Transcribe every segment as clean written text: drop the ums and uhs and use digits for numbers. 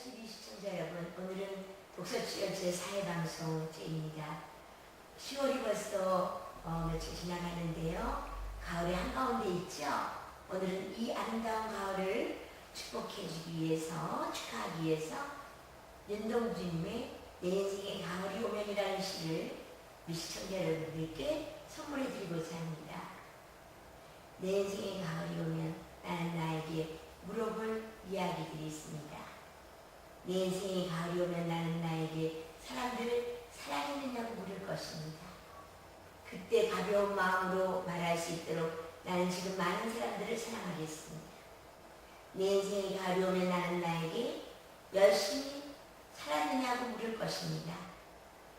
TV 시청자 여러분, 오늘은 독서치료 제4회 방송제입니다. 10월이 벌써 며칠 지나가는데요. 가을의 한가운데 있죠? 오늘은 이 아름다운 가을을 축복해주기 위해서, 축하하기 위해서 윤동주님의 내 인생의 가을이 오면이라는 시를 우리 시청자 여러분들께 선물해 드리고자 합니다. 내 인생의 가을이 오면 나는 나에게 물어볼 이야기들이 있습니다. 내 인생의 가을이 오면 나는 나에게 사람들을 사랑했느냐고 물을 것입니다. 그때 가벼운 마음으로 말할 수 있도록 나는 지금 많은 사람들을 사랑하겠습니다. 내 인생의 가을이 오면 나는 나에게 열심히 살았느냐고 물을 것입니다.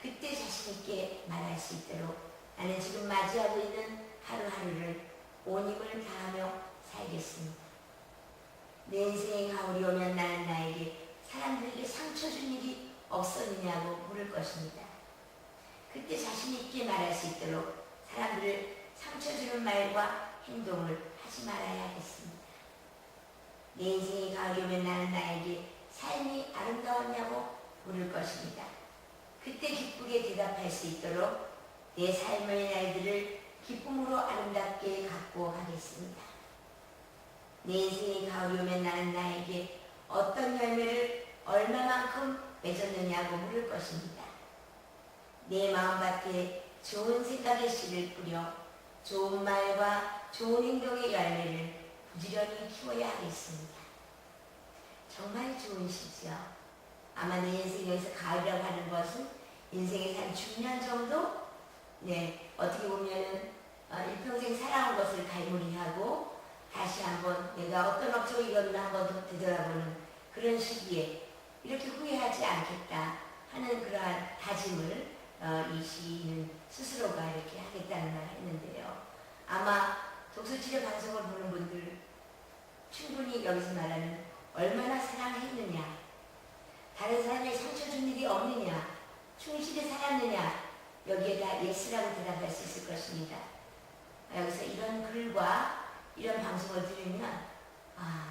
그때 자신있게 말할 수 있도록 나는 지금 맞이하고 있는 하루하루를 온 힘을 다하며 살겠습니다. 내 인생의 가을이 오면 나는 나에게 사람들에게 상처 준 일이 없었느냐고 물을 것입니다. 그때 자신있게 말할 수 있도록 사람들을 상처 주는 말과 행동을 하지 말아야 하겠습니다. 내 인생의 가을이 오면 나는 나에게 삶이 아름다웠냐고 물을 것입니다. 그때 기쁘게 대답할 수 있도록 내 삶의 날들을 기쁨으로 아름답게 갖고 가겠습니다. 내 인생의 가을이 오면 나는 나에게 어떤 열매를 얼마만큼 맺었느냐고 물을 것입니다. 내 마음밭에 좋은 생각의 씨를 뿌려 좋은 말과 좋은 행동의 열매를 부지런히 키워야 하겠습니다. 정말 좋은 시죠. 아마 내 인생에서 가을이라고 하는 것은 인생에서 한 중년 정도? 어떻게 보면은 일평생 살아온 것을 갈무리하고 다시 한번 내가 어떤 업적을 이뤘나 한번 더 되돌아보는 그런 시기에 이렇게 후회하지 않겠다 하는 그러한 다짐을 이 시인은 스스로가 이렇게 하겠다는 말을 했는데요. 아마 독서치료 방송을 보는 분들 충분히 여기서 말하는 얼마나 사랑했느냐, 다른 사람에게 상처 준 일이 없느냐, 충실히 살았느냐, 여기에 다 예스라고 대답할 수 있을 것입니다. 여기서 이런 글과 이런 방송을 들으면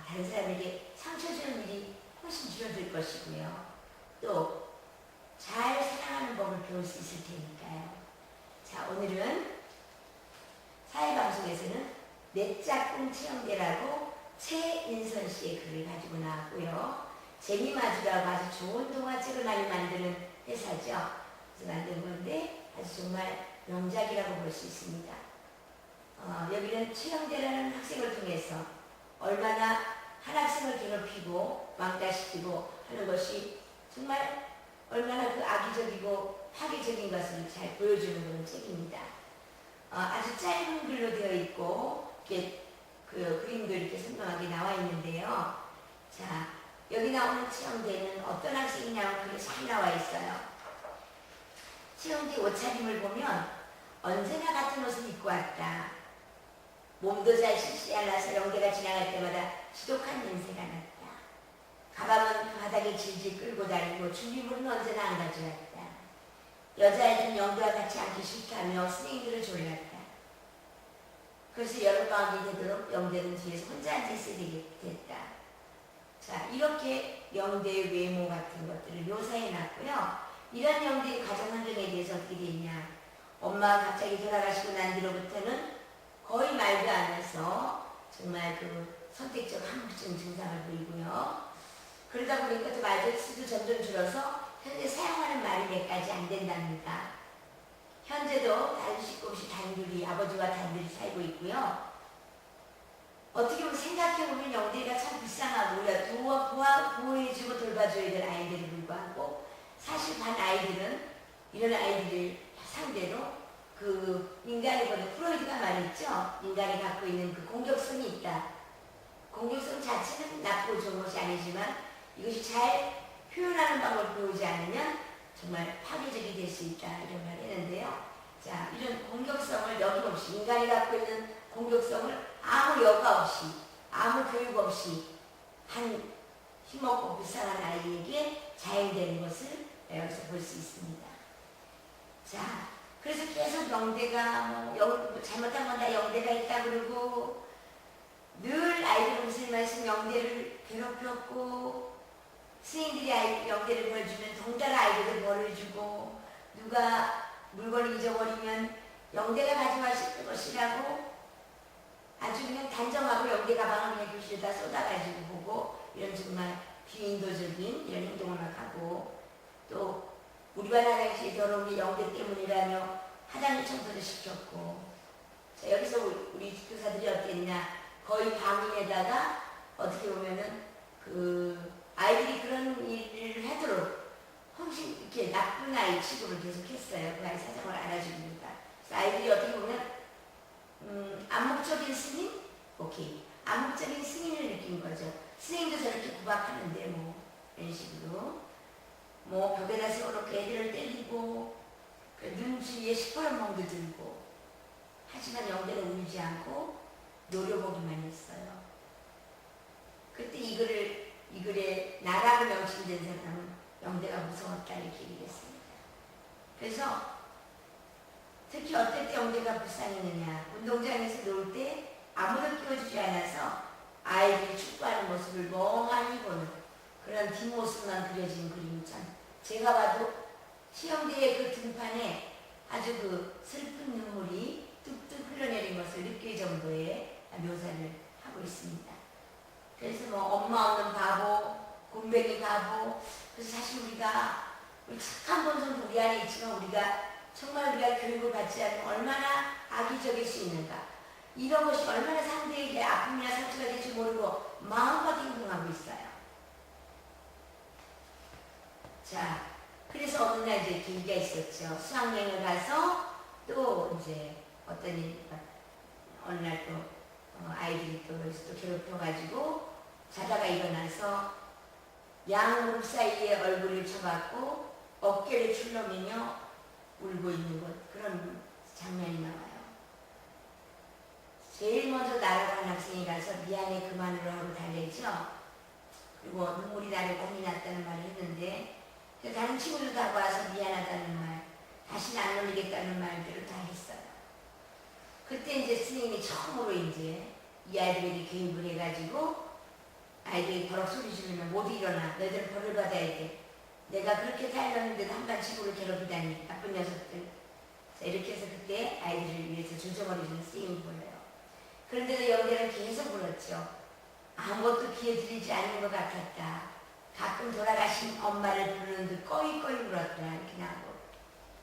다른 사람에게 상처 주는 일이 훨씬 줄어들 것이고요. 또 잘 사랑하는 법을 배울 수 있을 테니까요. 자, 오늘은 사회방송에서는 내 짝꿍 채영대라고 최인선 씨의 글을 가지고 나왔고요. 재미마주라고 아주 좋은 동화책을 많이 만드는 회사죠. 그래서 만든 건데 아주 정말 명작이라고 볼 수 있습니다. 여기는 최영대라는 학생을 통해서 얼마나 한 학생을 괴롭히고 왕따시키고 하는 것이 정말 얼마나 그 악의적이고 파괴적인 것을 잘 보여주는 그런 책입니다. 아주 짧은 글로 되어 있고 이렇게 그 그림도 이렇게 선명하게 나와 있는데요. 자, 여기 나오는 최영대는 어떤 학생이냐고 글이 잘 나와 있어요. 최영대 옷차림을 보면 언제나 같은 옷을 입고 왔다. 몸도 잘 실시알라서 영대가 지나갈 때마다 지독한 냄새가 났다. 가방은 그 바닥에 질질 끌고 다니고 준비물은 언제나 안 가져왔다. 여자애들은 영대와 같이 앉기 싫다며 선생님들을 졸랐다. 그래서 여름방학이 되도록 영대는 뒤에서 혼자 앉아있어야 됐다. 자, 이렇게 영대의 외모 같은 것들을 묘사해놨고요. 이런 영대의 가정 환경에 대해서 어떻게 되냐. 엄마가 갑자기 돌아가시고 난 뒤로부터는 거의 말도 안 해서 정말 그 선택적 함부증 증상을 보이고요. 그러다 보니까 또 말수도 점점 줄어서 현재 사용하는 말이 몇 가지 안 된답니다. 현재도 다른 식구 없이 단둘이 아버지와 단둘이 살고 있고요. 어떻게 보면 생각해보면 영대가 참 불쌍하고 우리가 보호해주고 돌봐줘야 될 아이들에 불구하고 사실 반 아이들은 이런 아이들을 상대로 그 인간이 보는 프로이드가 말했죠. 인간이 갖고 있는 그 공격성이 있다. 공격성 자체는 나쁘고 좋은 것이 아니지만 이것이 잘 표현하는 방법을 배우지 않으면 정말 파괴적이 될 수 있다 이런 말을 했는데요. 자, 이런 공격성을 여김없이 인간이 갖고 있는 공격성을 아무 여과 없이 아무 교육 없이 한 힘없고 불쌍한 아이에게 자행되는 것을 여기서 볼 수 있습니다. 자, 그래서 계속 영대가 잘못한 건 다 영대가 있다 그러고 늘 아이들은 무슨 말씀 영대를 괴롭혔고 스님들이 영대를 보여주면 동자가 아이들을 벌을 주고, 누가 물건을 잊어버리면 영대가 가져가실 것이라고 아주 그냥 단정하고 영대 가방을 그냥 교실에다 쏟아가지고 보고, 이런 정말 비인도적인 이런 행동을 막 하고, 또 우리 반 화장실이 더러운 게 영대 때문이라며 화장실 청소를 시켰고. 자, 여기서 우리 교사들이 어땠냐, 거의 방임에다가 어떻게 보면은 그 아이들이 그런 일을 하도록 훨씬 이렇게 나쁜 아이 취급을 계속했어요. 그 아이 사정을 알아줍니다. 그래서 아이들이 어떻게 보면 암묵적인 스님? 오케이. 암묵적인 승인을 느낀 거죠. 스님도 저렇게 구박하는데 뭐 이런 식으로 뭐 벽에다 세워놓고 애들을 때리고 그 눈 주위에 시퍼런 멍도 들고, 하지만 영대는 울지 않고 노려보기만 했어요. 그때 이 글에 나라고 명칭된 사람은 영대가 무서웠다 이렇게 얘기했습니다. 그래서 특히 어떨 때 영대가 불쌍했느냐, 운동장에서 놀 때 아무도 끼워주지 않아서 아이들이 축구하는 모습을 멍하니 보는 그런 뒷모습만 그려진 그림이 참, 제가 봐도 시영대의 그 등판에 아주 그 슬픈 눈물이 뚝뚝 흘러내린 것을 느낄 정도의 묘사를 하고 있습니다. 그래서 뭐 엄마 없는 바보, 곰뱅이 바보. 그래서 사실 우리가 우리 착한 본성도 우리 안에 있지만 정말 우리가 교육을 받지 않으면 얼마나 악의적일 수 있는가, 이런 것이 얼마나 상대에게 아픔이나 상처가 될지 모르고 마음껏 행동하고 있어요. 자, 그래서 어느 날 이제 계기가 있었죠. 수학여행을 가서 또 이제 어떤 어느 날 또 아이들이 또 여기서 또 괴롭혀가지고 자다가 일어나서 양 무릎 사이에 얼굴을 쳐박고 어깨를 출렁이며 울고 있는 것, 그런 장면이 나와요. 제일 먼저 날아간 학생이 가서 미안해 그만으로 하고 달래죠. 그리고 눈물이 나려 곰이 났다는 말을 했는데, 다른 친구들도 하고 와서 미안하다는 말, 다시는 안 놀리겠다는 말들을 다 했어요. 그때 이제 스님이 처음으로 이제 이 아이들에게 교육을 해가지고, 아이들이 버럭 소리 지르면 못 일어나, 너희들 벌을 받아야 돼. 내가 그렇게 살렸는데도 한반 친구를 괴롭히다니, 나쁜 녀석들. 자, 이렇게 해서 그때 아이들을 위해서 조정어리는 스님이 보여요. 그런데도 영대는 계속 불렀죠. 아무것도 귀에 들리지 않는 것 같았다. 가끔 돌아가신 엄마를 부르는 듯 꺼이꺼이 울었더라. 이렇게 나오고,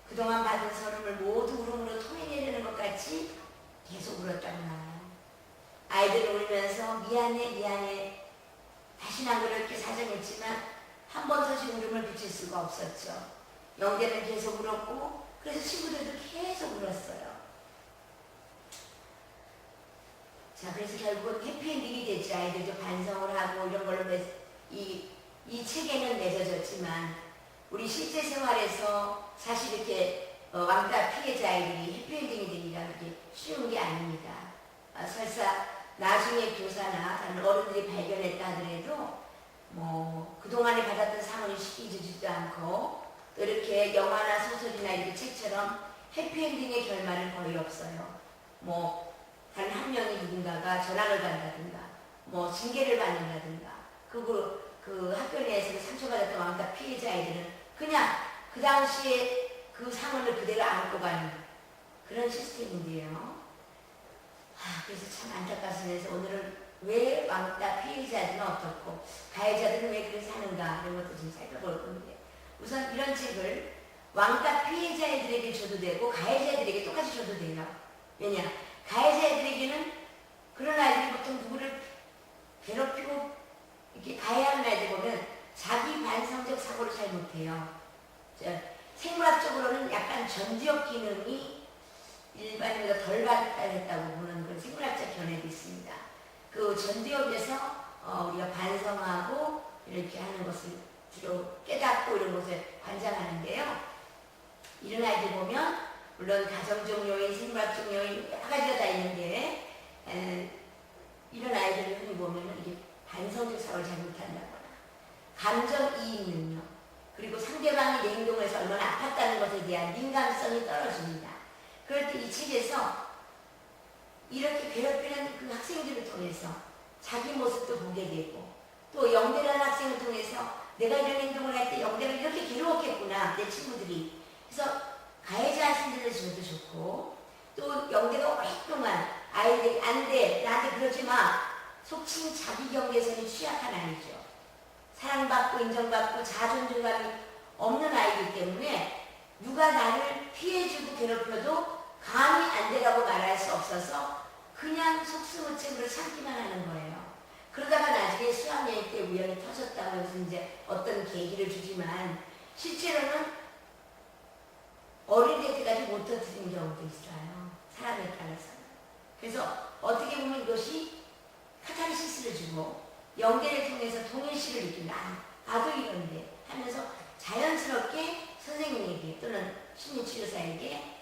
그동안 받은 서름을 모두 울음으로 토해내려는 것 같이 계속 울었다고 나와요. 아이들은 울면서 미안해 다시는 안 그렇게 사정했지만 한 번 다시 울음을 그칠 수가 없었죠. 영대는 계속 울었고, 그래서 친구들도 계속 울었어요. 자, 그래서 결국은 해피엔딩이 됐죠. 아이들도 반성을 하고 이런 걸로 이 책에는 맺어졌지만, 우리 실제 생활에서 사실 이렇게 왕따 피해자 아이들이 해피엔딩이 되기가 그렇게 쉬운 게 아닙니다. 설사 나중에 교사나 다른 어른들이 발견했다 하더라도 뭐 그동안에 받았던 상을 쉽게 잊어지지도 않고, 또 이렇게 영화나 소설이나 이렇게 책처럼 해피엔딩의 결말은 거의 없어요. 뭐 단 한 명이 누군가가 전학을 간다든가 뭐 징계를 받는다든가, 그 학교 내에서 상처받았던 왕따 피해자 아이들은 그냥 그 당시에 그 상흔을 그대로 안고 가는 그런 시스템인데요. 그래서 참 안타깝습니다. 오늘은 왜 왕따 피해자들은 어떻고 가해자들은 왜 그렇게 사는가, 이런 것도 좀 살펴볼 건데, 우선 이런 책을 왕따 피해자들에게 줘도 되고 가해자들에게 똑같이 줘도 돼요. 왜냐? 가해자들에게는 그런 아이들이 보통 누구를 괴롭히고 이렇게 가해하는 아이들 보면 자기 반성적 사고를 잘 못해요. 생물학적으로는 약간 전두엽 기능이 일반인보다 덜 발달했다고 보는 그런 생물학적 견해도 있습니다. 그 전두엽에서 우리가 반성하고 이렇게 하는 것을 주로 깨닫고 이런 것을 관장하는데요. 이런 아이들 보면 물론 가정적 요인, 생물학적 요인 여러 가지가 다 있는데, 이런 아이들을 흔히 보면 이게 반성적 사고를 잘 못한다거나 감정이입 능력, 그리고 상대방이 내 행동을 해서 얼마나 아팠다는 것에 대한 민감성이 떨어집니다. 그럴 때 이 책에서 이렇게 괴롭히는 그 학생들을 통해서 자기 모습도 보게 되고, 또 영대라는 학생을 통해서 내가 이런 행동을 할 때 영대가 이렇게 괴로웠겠구나, 내 친구들이. 그래서 가해자 학생들을 주어도 좋고, 또 영대가 오랫동안 아이들이 안 돼, 나한테 그러지 마. 속칭 자기 경계선이 취약한 아이죠. 사랑받고 인정받고 자존감이 없는 아이이기 때문에 누가 나를 피해주고 괴롭혀도 감히 안 되라고 말할 수 없어서 그냥 속수무책으로 참기만 하는 거예요. 그러다가 나중에 수학여행 때 우연히 터졌다고 해서 이제 어떤 계기를 주지만 실제로는 어린 때까지 못 터뜨린 경우도 있어요. 사람에 따라서는. 그래서 어떻게 보면 이것이 카타르시스를 주고 영계를 통해서 동일시를 느낀다. 나도 이런데 하면서 자연스럽게 선생님에게 또는 심리치료사에게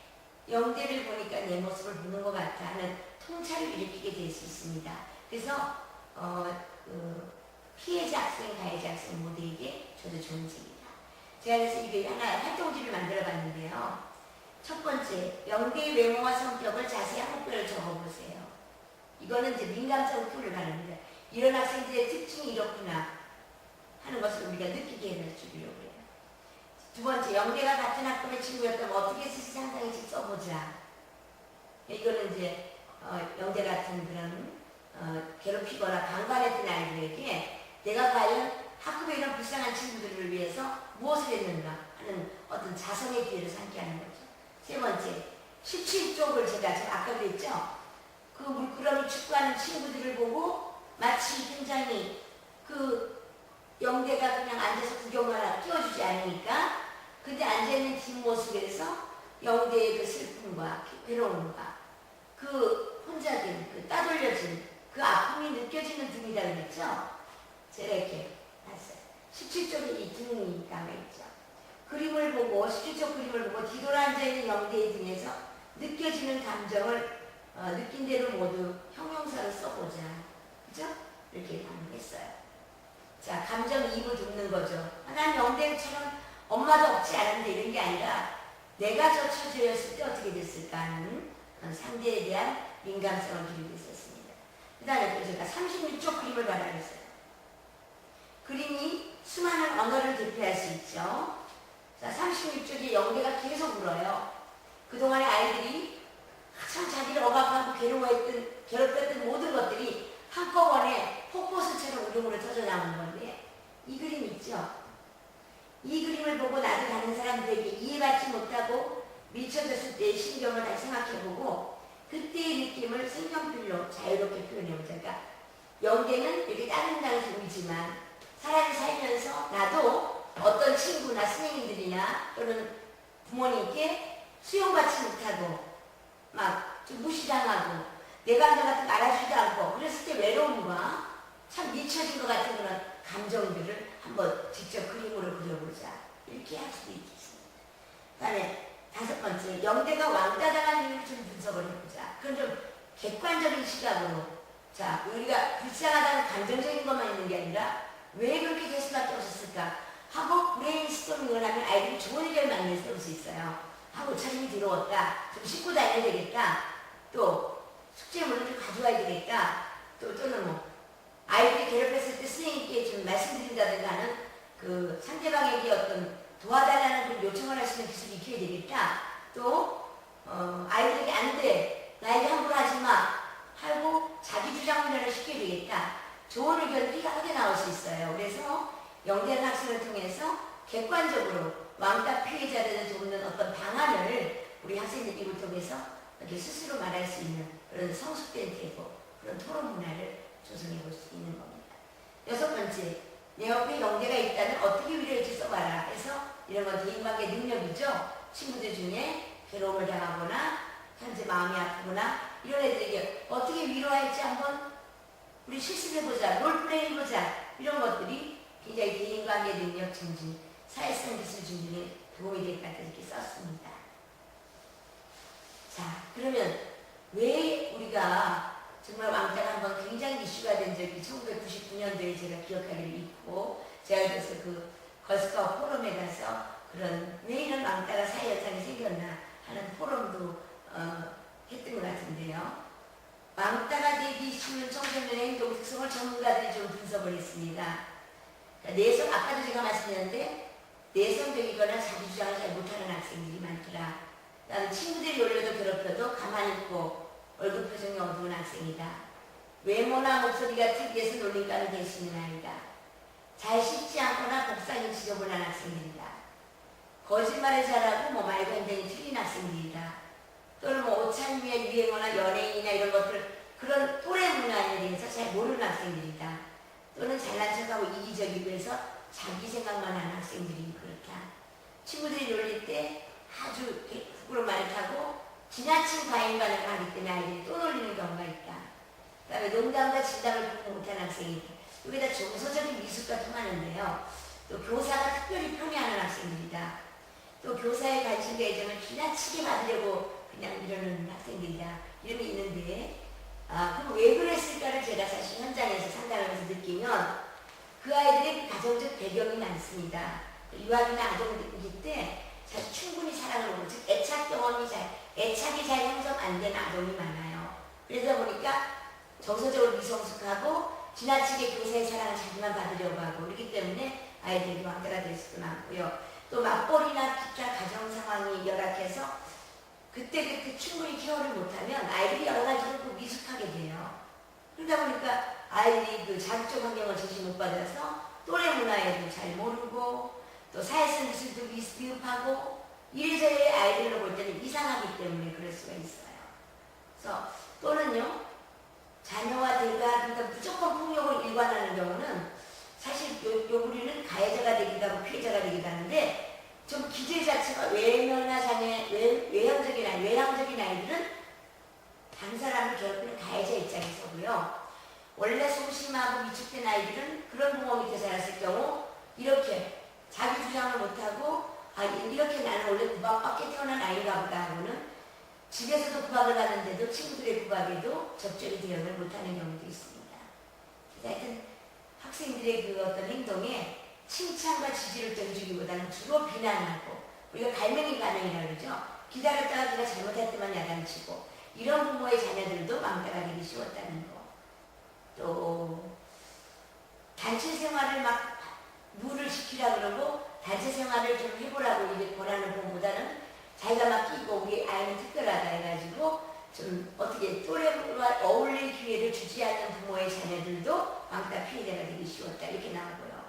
영대를 보니까 내 모습을 보는 것 같아 하는 통찰을 일으키게 될 수 있습니다. 그래서 피해자 학생, 가해자 학생 모두에게 저도 좋은 책입니다. 제가 그래서 이게 하나 활동지를 만들어 봤는데요. 첫 번째, 영대의 외모와 성격을 자세히 항목별로 적어보세요. 이거는 이제 민감성 표를 바랍니다. 이런 학생들의 특징이 이렇구나 하는 것을 우리가 느끼게 해주려고 해요. 두 번째, 영대가 같은 학급의 친구였다면 어떻게 스스로 상상인지 써보자. 이거는 이제 영대 같은 그런 괴롭히거나 강간했던 아이들에게 내가 과연 학급에 이런 불쌍한 친구들을 위해서 무엇을 했는가 하는 어떤 자성의 기회를 삼게 하는 거죠. 세 번째, 17쪽을 제가 아까 그랬죠. 그 물끄러미 축구하는 친구들을 보고 마치 굉장히 그 영대가 그냥 앉아서 구경만 하고 끼워주지 않으니까 근데 앉아있는 뒷모습에서 영대의 그 슬픔과 괴로움과 그 혼자된 그 따돌려진 그 아픔이 느껴지는 등이다 그랬죠? 제가 이렇게 봤어요. 17쪽에 이 등이 남아있죠. 그림을 보고 17쪽 그림을 보고 뒤돌아 앉아있는 영대의 등에서 느껴지는 감정을 느낀 대로 모두 형용사로 써보자. 그죠? 이렇게 반응했어요. 자, 감정이입을 돕는 거죠. 난 영대처럼 엄마도 없지 않은데 이런 게 아니라 내가 저 처지였을 때 어떻게 됐을까 하는 상대에 대한 민감성을 기르고 있었습니다. 그 다음에 제가 36쪽 그림을 받아냈어요. 그림이 수많은 언어를 대표할 수 있죠. 자, 36쪽에 영대가 계속 울어요. 그동안의 아이들이 참 자기를 억압하고 괴롭혔던 모든 것들이 한꺼번에 폭포수처럼 울음으로 터져나오는 건데 이 그림 있죠? 이 그림을 보고 나도 다른 사람들에게 이해받지 못하고 미쳐졌을 때의 신경을 다시 생각해보고 그때의 느낌을 색연필로 자유롭게 표현해보자. 그러니까 영대는 이렇게 따뜻한 중이지만 사람이 살면서 나도 어떤 친구나 선생님들이나 또는 부모님께 수용받지 못하고 막 좀 무시당하고 내 감정 같은 거 알아주지도 않고 그랬을 때 외로움과 참 미쳐진 것 같은 그런 감정들을 한번 직접 그림으로 그려보자. 이렇게 할 수도 있겠습니다. 그 다음에 다섯 번째, 영대가 왕따당한 이유를 좀 분석을 해보자. 그건 좀 객관적인 시각으로 자, 우리가 불쌍하다는 감정적인 것만 있는 게 아니라 왜 그렇게 될 수밖에 없었을까 하고 브레인스토밍을 하면 아이들이 좋은 의견을 많이 세울 수 있어요. 하고 차림이 더러웠다. 좀 씻고 다녀야 되겠다. 또 숙제물을 좀 가져와야 되겠다. 또는 뭐 아이들이 괴롭혔을 때 선생님께 좀 말씀드린다든가 하는 그 상대방에게 어떤 도와달라는 그 요청을 할 수 있는 기술이 익혀야 되겠다. 또 아이들에게 안 돼. 나에게 함부로 하지 마. 하고 자기 주장 훈련을 시켜야 되겠다. 좋은 의견들이 크게 나올 수 있어요. 그래서 영대한 학생을 통해서 객관적으로 왕따 피해자들을 돕는 어떤 방안을 우리 학생들 입을 통해서 이렇게 스스로 말할 수 있는 그런 성숙된 태도, 그런 토론 문화를 조성해 볼 수 있는 겁니다. 여섯 번째, 내 옆에 영대가 있다면 어떻게 위로할지 써봐라 해서 이런 건 대인관계 능력이죠. 친구들 중에 괴로움을 당하거나 현재 마음이 아프거나 이런 애들에게 어떻게 위로할지 한번 우리 실습해보자, 롤플레이 해보자 이런 것들이 굉장히 대인관계 능력 증진, 사회성 기술 증진에 도움이 될 것 같아서 이렇게 썼습니다. 자, 그러면 왜 우리가 정말 왕따가 한번 굉장히 이슈가 된 적이 1999년도에 제가 기억하기로 있고 제가 그래서 그 걸스카우 포럼에 가서 그런 왜 이런 왕따가 사회 현상이 생겼나 하는 포럼도 했던 것 같은데요. 왕따가 되기 쉬운 청소년의 행동 특성을 전문가들이 좀 분석을 했습니다. 내성, 아까도 제가 말씀드렸는데 내성적이거나 자기 주장을 잘 못하는 학생들이 많더라. 나는 친구들이 놀려도 괴롭혀도 가만히 있고 얼굴 표정이 어두운 학생이다. 외모나 목소리가 특이해서 놀림감이 될 수 있는 아이다. 잘 씻지 않거나 복상이 지저분한 학생들이다. 거짓말을 잘하고 말과 행동이 틀린 학생들이다. 또는 옷차림 위에 유행어나 연예인이나 이런 것들 그런 또래 문화에 대해서 잘 모르는 학생들이다. 또는 잘난 척하고 이기적이고 해서 자기 생각만 하는 학생들이 그렇다. 친구들이 놀릴 때 아주 부끄러운 말을 타고 지나친 과잉 반응을 하기 때문에 아이들이 또 놀리는 경우가 있다. 그 다음에 농담과 진담을 구분 못하는 학생이 있다. 여기다 정서적인 미숙과 통하는데요. 또 교사가 특별히 편애하는 학생들이다. 또 교사의 관심과 애정을 지나치게 받으려고 그냥 이러는 학생들이다. 이런 게 있는데 그럼 왜 그랬을까를 제가 사실 현장에서 상담하면서 느끼면 그 아이들의 가정적 배경이 많습니다. 유아기나 아동기 때 사실 충분히 사랑을 모르고 즉 애착 경험이 애착이 잘 형성 안 된 아동이 많아요. 그러다 보니까 정서적으로 미성숙하고 지나치게 교사의 사랑을 자기만 받으려고 하고 그렇기 때문에 아이들이 왕따가 될 수도 많고요. 또 맞벌이나 기타 가정 상황이 열악해서 그때 충분히 케어를 못하면 아이들이 여러 가지로 미숙하게 돼요. 그러다 보니까 아이들이 그 자극적 환경을 제시 못 받아서 또래 문화에도 잘 모르고 또 사회성 기술도 미흡하고 이래저래 아이들로 볼 때는 이상하기 때문에 그럴 수가 있어요. 그래서 또는요 자녀와 대가 그러니까 무조건 폭력을 일관하는 경우는 사실 요구리는 가해자가 되기도 하고 피해자가 되기도 하는데 좀 기질 자체가 외면이나 외향적인 아이들은 다른 사람을 괴롭히는 가해자 입장에서고요. 원래 소심하고 위축된 아이들은 그런 부모 밑에 자랐을 경우 이렇게 자기 주장을 못하고 이렇게 나는 원래 구박받게 태어난 아이인가 보다 하고는 집에서도 구박을 받는데도 친구들의 구박에도 적절히 대응을 못하는 경우도 있습니다. 하여튼 학생들의 그 어떤 행동에 칭찬과 지지를 던지기보다는 주로 비난하고 우리가 갈매기 반응이라고 그러죠. 기다렸다가 네가 잘못할 때만 야단치고 이런 부모의 자녀들도 왕따가 되기 쉬웠다는 거. 또 단체 생활을 막 무를 시키라 그러고 단체 생활을 좀 해보라고 이제 권하는 부모보다는 자기가 막 끼고 우리 아이는 특별하다 해가지고 좀 어떻게 또래와 어울릴 기회를 주지 않는 부모의 자녀들도 왕따 피해자가 되기 쉬웠다 이렇게 나오고요.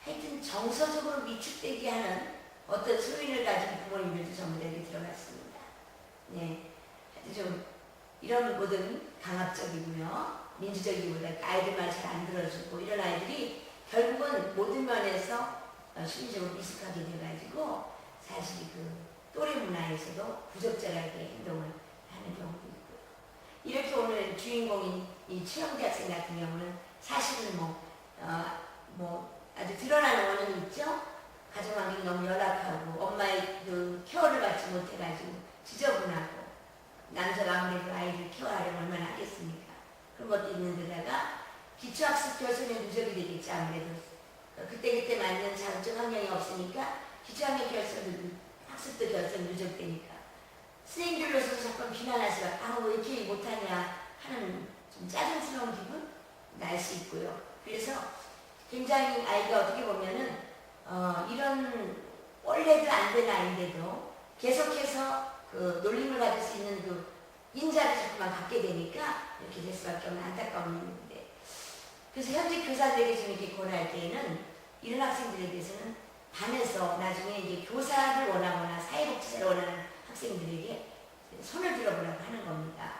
하여튼 정서적으로 위축되게 하는 어떤 소인을 가진 부모님들도 전부 다 여기 들어갔습니다. 네, 하여튼 좀 이런 모든 강압적이고요. 민주적이보다 아이들 말 잘 안 들어주고 이런 아이들이 결국은 모든 면에서 심리적으로 미숙하게 돼가지고 사실 그 또래 문화에서도 부적절하게 행동을 하는 경우도 있고요. 이렇게 오늘 주인공인 이 최영대 학생 같은 경우는 사실은 아주 드러나는 원인이 있죠. 가정환경이 너무 열악하고 엄마의 그 케어를 받지 못해가지고 지저분하고 남자가 아무래도 아이를 케어하려면 얼마나 하겠습니까. 그런 것도 있는 데다가 기초학습 결손의 누적이 되겠지 아무래도. 그때 맞는 자극적 환경이 없으니까 기초학년 결손, 학습도 결손 누적되니까 선생님들로서도 자꾸 비난할 수가 왜 이렇게 못하냐 하는 좀 짜증스러운 기분 날 수 있고요. 그래서 굉장히 아이가 어떻게 보면은 이런 원래도 안 된 아이인데도 계속해서 그 놀림을 받을 수 있는 그 인자를 자꾸만 갖게 되니까 이렇게 될 수밖에 없는 안타까운 일인데 그래서 현재 교사들에게 좀 이렇게 권할 때에는 이런 학생들에 대해서는 반에서 나중에 이제 교사를 원하거나 사회복지사를 원하는 학생들에게 손을 들어보라고 하는 겁니다.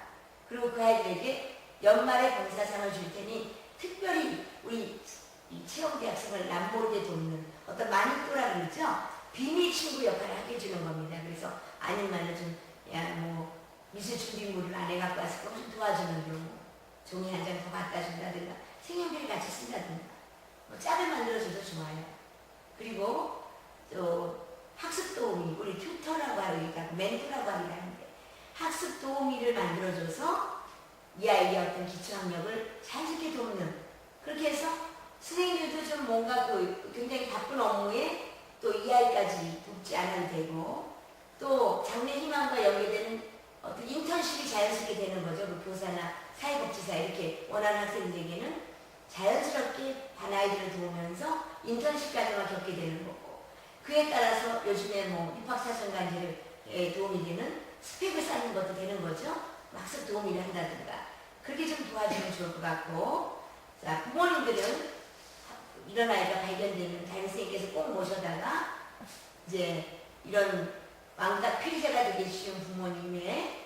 그리고 그 아이들에게 연말에 봉사상을 줄 테니 특별히 우리 이 최영대 학생을 남모르게 돕는 어떤 마니또라 그러죠. 비밀 친구 역할을 하게 해주는 겁니다. 그래서 아니면은 좀 미술 준비물을 안 해갖고 와서 좀 도와주는 경우 종이 한 장 더 갖다 준다든가 생연필을 같이 쓴다든가 짝을 만들어줘도 좋아요. 그리고 또 학습 도우미 우리 튜터라고 하기도 하고 멘토라고 하기도 하는데 학습 도우미를 만들어줘서 이 아이의 어떤 기초학력을 자연스럽게 돕는 그렇게 해서 선생님들도 좀 뭔가 그 굉장히 바쁜 업무에 또 이 아이까지 돕지 않아도 되고 또 장래 희망과 연계되는 어떤 인턴십이 자연스럽게 되는 거죠. 그 교사나 사회복지사 이렇게 원하는 학생들에게는 자연스럽게 반아이들을 도우면서 인턴십 과정을 겪게 되는 거고, 그에 따라서 요즘에 뭐 입학사정관제에 도움이 되는 스펙을 쌓는 것도 되는 거죠. 학습 도우미를 한다든가 그렇게 좀 도와주면 좋을 것 같고, 자, 부모님들은 이런 아이가 발견되면 담임선생님께서 꼭 모셔다가 이제 이런 왕따 피해자가 되기 쉬운 부모님의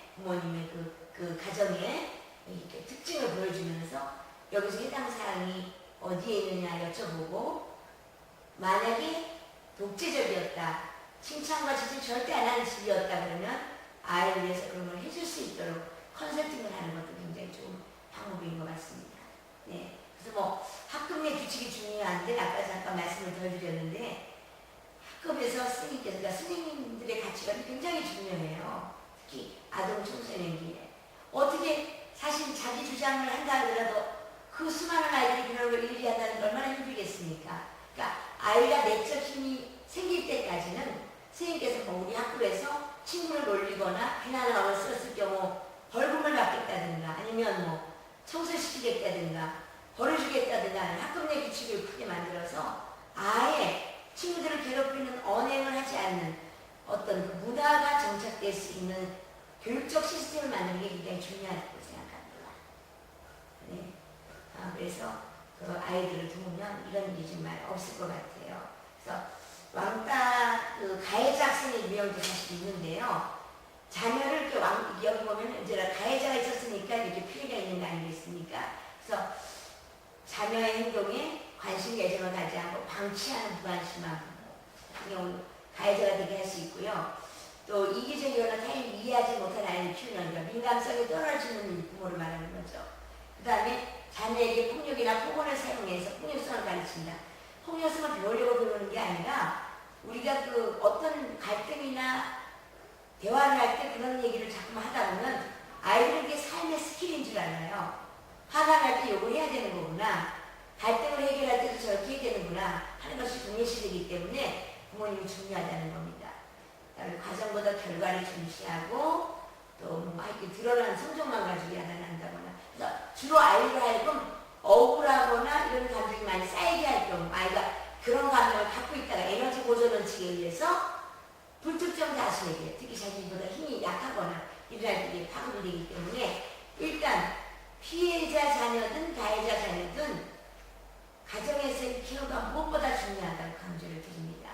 그 가정의 이렇게 특징을 보여주면서 여기서 해당 사항이 어디에 있느냐 여쭤보고, 만약에 독재적이었다, 칭찬과 지지 절대 안 하는 집이었다 그러면 아이를 위해서 그런 걸 해줄 수 있도록 컨설팅을 하는 것도 굉장히 좋은 방법인 것 같습니다. 네. 그래서 뭐 학급 내 규칙이 중요한데 아까 잠깐 말씀을 더 드렸는데, 학급에서 스님께서, 그러니까 스님들의 가치관이 굉장히 중요해요. 특히 아동 청소년기에 어떻게 사실 자기 주장을 한다 하더라도 그 수많은 아이들이 그런 걸 일일이 한다는 게 얼마나 힘들겠습니까? 그러니까 아이가 내적 힘이 생길 때까지는 선생님께서 뭐 우리 학교에서 친구를 놀리거나 비난을 언어를 썼을 경우 벌금을 받겠다든가 아니면 뭐 청소시키겠다든가 벌을 주겠다든가 하는 학급 내 규칙을 크게 만들어서 아예 친구들을 괴롭히는 언행을 하지 않는 어떤 그 문화가 정착될 수 있는 교육적 시스템을 만드는 게 굉장히 중요하다고 생각합니다. 네. 그래서 그 아이들을 도우면 이런 일이 정말 없을 것 같아요. 그래서 왕따 그 가해자 학생의 유형도 사실 있는데요. 자녀를 이렇게 여기 보면 이제 가해자가 있었으니까 이렇게 피해가 있는 거 아니겠습니까? 그래서 자녀의 행동에 관심 애정을 가지 않고 방치하는 무관심한 부모, 가해자가 되게 할 수 있고요. 또 이기적이거나 타인을 이해하지 못한 아이를 키우는 민감성이 떨어지는 부모를 말하는 거죠. 그 다음에 자녀에게 폭력이나 폭언을 사용해서 폭력성을 가르친다. 폭력성을 배우려고 배우는 게 아니라 우리가 그 어떤 갈등이나 대화를 할 때 그런 얘기를 자꾸 하다 보면 아이들은 이게 삶의 스킬인 줄 알아요. 화가 날 때 요걸 해야 되는 거구나, 갈등을 해결할 때도 저렇게 해야 되는구나 하는 것이 동일시되기 때문에 부모님이 중요하다는 겁니다. 과정보다 결과를 중시하고 또뭐 이렇게 드러난 성적만 가지고 야단한다거나, 그래서 주로 아이를 하여금 억울하거나 이런 감정이 많이 쌓이게 할 경우, 아이가 그런 감정을 갖고 있다가 에너지 보존 원칙에 의해서 불특정 다수에게, 특히 자기보다 힘이 약하거나 일어날 때 파급이 되기 때문에 일단 피해자 자녀든 가해자 자녀든 가정에서의 케어가 무엇보다 중요하다고 강조를 드립니다.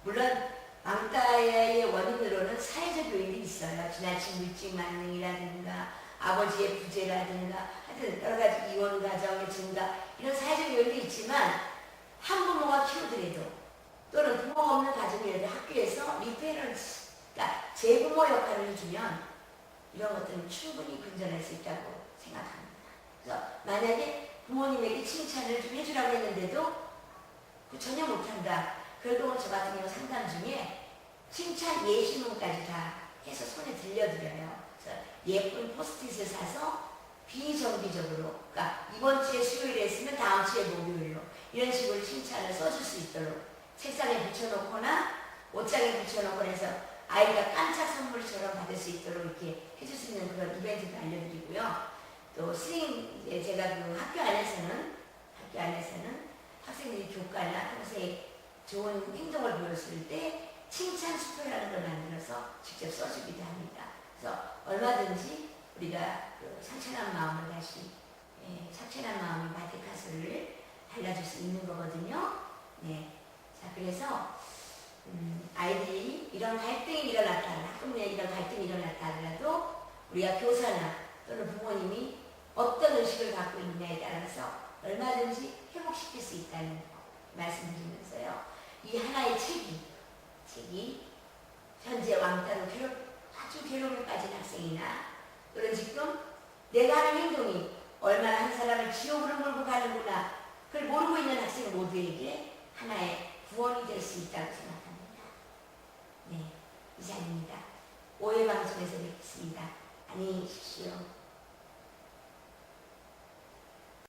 물론 왕따의 원인으로는 사회적 요인이 있어요. 지나친 물질 만능이라든가 아버지의 부재라든가 하여튼 여러 가지 이혼 가정의 증가, 이런 사회적 요인도 있지만 한부모가 키우더라도 또는 부모가 없는 가정이라도 학교에서 리페런스, 그러니까 재부모 역할을 해주면 이런 것들은 충분히 근절할 수 있다고 생각합니다. 그래서 만약에 부모님에게 칭찬을 좀 해주라고 했는데도 전혀 못한다. 그럴 경우 저 같은 경우 상담 중에 칭찬 예시문까지 다 해서 손에 들려드려요. 그래서 예쁜 포스트잇을 사서 비정기적으로, 그러니까 이번 주에 수요일에 했으면 다음 주에 목요일로 이런 식으로 칭찬을 써줄 수 있도록 책상에 붙여놓거나 옷장에 붙여놓거나 해서 아이가 깜짝 선물처럼 받을 수 있도록 이렇게 해줄 수 있는 그런 이벤트도 알려드리고요. 또 제가 그 학교 안에서는 학생들이 교과나 평소에 좋은 행동을 보였을 때 칭찬 수표라는 걸 만들어서 직접 써주기도 합니다. 그래서 얼마든지 우리가 그 상처난 마음을 다시, 상처난 마음의 바티카스를 달라줄 수 있는 거거든요. 네. 자, 그래서 아이들이 이런 갈등이 일어났다, 학급 내에 이런 갈등이 일어났다 하더라도 우리가 교사나 또는 부모님이 어떤 의식을 갖고 있느냐에 따라서 얼마든지 회복시킬 수 있다는 거 말씀드리면서요. 이 하나의 책이 현재 왕따로 아주 괴로움에 빠진 학생이나 또는 지금 내가 하는 행동이 얼마나 한 사람을 지옥으로 몰고 가는구나 그걸 모르고 있는 학생 모두에게 하나의 구원이 될 수 있다고 생각합니다. 네, 이상입니다. 오해방송에서 뵙겠습니다. 안녕히 계십시오.